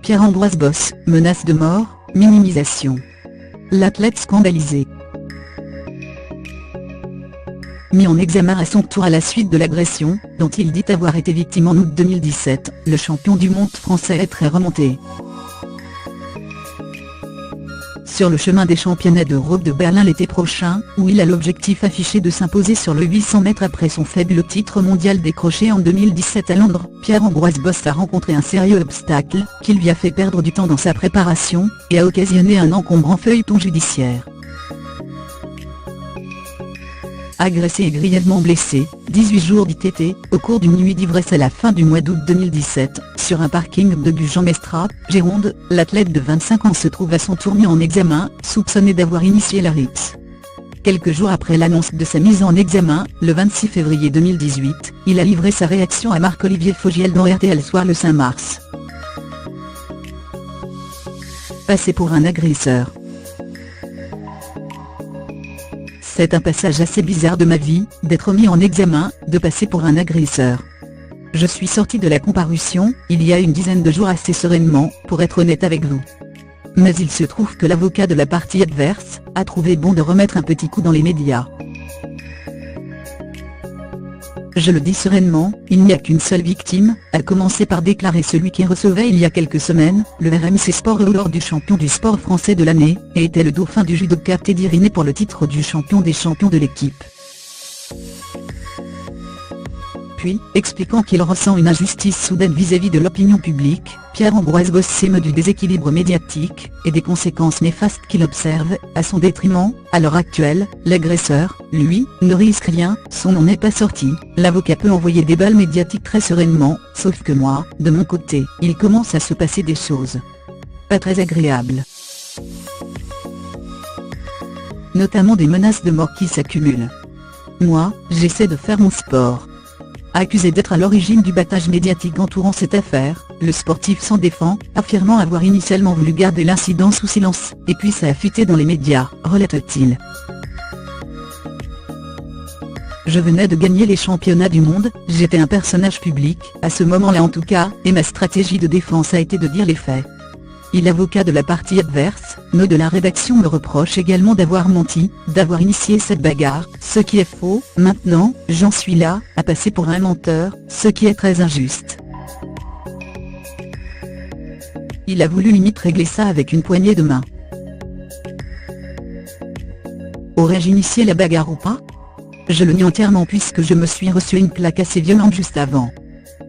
Pierre-Ambroise Bosse, menace de mort, minimisation. L'athlète scandalisé. Mis en examen à son tour à la suite de l'agression, dont il dit avoir été victime en août 2017, le champion du monde français est très remonté. Sur le chemin des championnats d'Europe de Berlin l'été prochain, où il a l'objectif affiché de s'imposer sur le 800 mètres après son faible titre mondial décroché en 2017 à Londres, Pierre-Ambroise Bosse a rencontré un sérieux obstacle, qui lui a fait perdre du temps dans sa préparation, et a occasionné un encombrant feuilleton judiciaire. Agressé et grièvement blessé, 18 jours d'ITT, au cours d'une nuit d'ivresse à la fin du mois d'août 2017, sur un parking de Gujan-Mestras, Gironde, l'athlète de 25 ans se trouve à son tour mis en examen, soupçonné d'avoir initié la rixe. Quelques jours après l'annonce de sa mise en examen, le 26 février 2018, il a livré sa réaction à Marc-Olivier Fogiel dans RTL Soir le 5 mars. Passé pour un agresseur. C'est un passage assez bizarre de ma vie, d'être mis en examen, de passer pour un agresseur. Je suis sorti de la comparution, il y a une dizaine de jours assez sereinement, pour être honnête avec vous. Mais il se trouve que l'avocat de la partie adverse, a trouvé bon de remettre un petit coup dans les médias. Je le dis sereinement, il n'y a qu'une seule victime, à commencer par déclarer celui qui recevait il y a quelques semaines, le RMC Sport lors du champion du sport français de l'année, et était le dauphin du judoka Teddy Riner pour le titre du champion des champions de l'équipe. Puis, expliquant qu'il ressent une injustice soudaine vis-à-vis de l'opinion publique, Pierre-Ambroise Bosse s'émeut du déséquilibre médiatique, et des conséquences néfastes qu'il observe, à son détriment. À l'heure actuelle, l'agresseur, lui, ne risque rien, son nom n'est pas sorti, l'avocat peut envoyer des balles médiatiques très sereinement, sauf que moi, de mon côté, il commence à se passer des choses pas très agréables. Notamment des menaces de mort qui s'accumulent. Moi, j'essaie de faire mon sport. Accusé d'être à l'origine du battage médiatique entourant cette affaire, le sportif s'en défend, affirmant avoir initialement voulu garder l'incident sous silence, et puis ça a fuité dans les médias, relate-t-il. Je venais de gagner les championnats du monde, j'étais un personnage public, à ce moment-là en tout cas, et ma stratégie de défense a été de dire les faits. L'avocat de la partie adverse, nœud de la rédaction, me reproche également d'avoir menti, d'avoir initié cette bagarre, ce qui est faux. Maintenant, j'en suis là, à passer pour un menteur, ce qui est très injuste. Il a voulu limite régler ça avec une poignée de main. Aurais-je initié la bagarre ou pas? Je le nie entièrement puisque je me suis reçu une claque assez violente juste avant.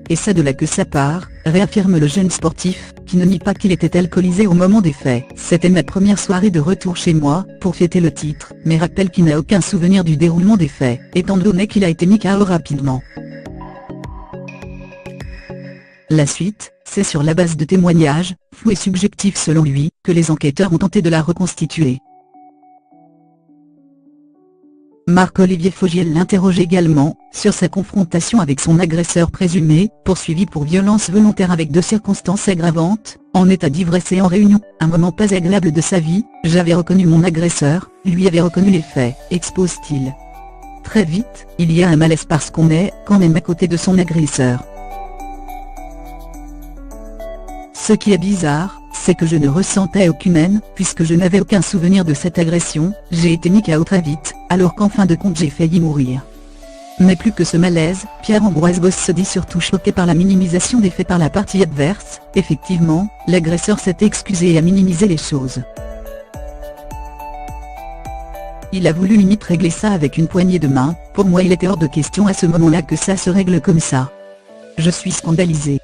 Et c'est de là que ça part, réaffirme le jeune sportif, qui ne nie pas qu'il était alcoolisé au moment des faits. C'était ma première soirée de retour chez moi, pour fêter le titre, mais rappelle qu'il n'a aucun souvenir du déroulement des faits, étant donné qu'il a été mis KO rapidement. La suite, c'est sur la base de témoignages, flous et subjectifs selon lui, que les enquêteurs ont tenté de la reconstituer. Marc-Olivier Fogiel l'interroge également, sur sa confrontation avec son agresseur présumé, poursuivi pour violence volontaire avec deux circonstances aggravantes, en état d'ivresse et en réunion, un moment pas agréable de sa vie. J'avais reconnu mon agresseur, lui avait reconnu les faits, expose-t-il. Très vite, il y a un malaise parce qu'on est, quand même à côté de son agresseur. Ce qui est bizarre, c'est que je ne ressentais aucune haine, puisque je n'avais aucun souvenir de cette agression, j'ai été mis KO très vite, alors qu'en fin de compte j'ai failli mourir. Mais plus que ce malaise, Pierre-Ambroise Bosse se dit surtout choqué par la minimisation des faits par la partie adverse. Effectivement, l'agresseur s'est excusé et a minimisé les choses. Il a voulu limite régler ça avec une poignée de main, pour moi il était hors de question à ce moment-là que ça se règle comme ça. Je suis scandalisé.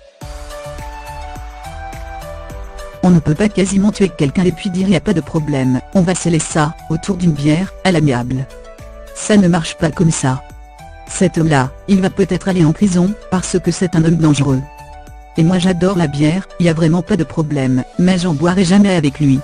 On ne peut pas quasiment tuer quelqu'un et puis dire y a pas de problème, on va sceller ça, autour d'une bière, à l'amiable. Ça ne marche pas comme ça. Cet homme-là, il va peut-être aller en prison, parce que c'est un homme dangereux. Et moi j'adore la bière, y a vraiment pas de problème, mais j'en boirai jamais avec lui.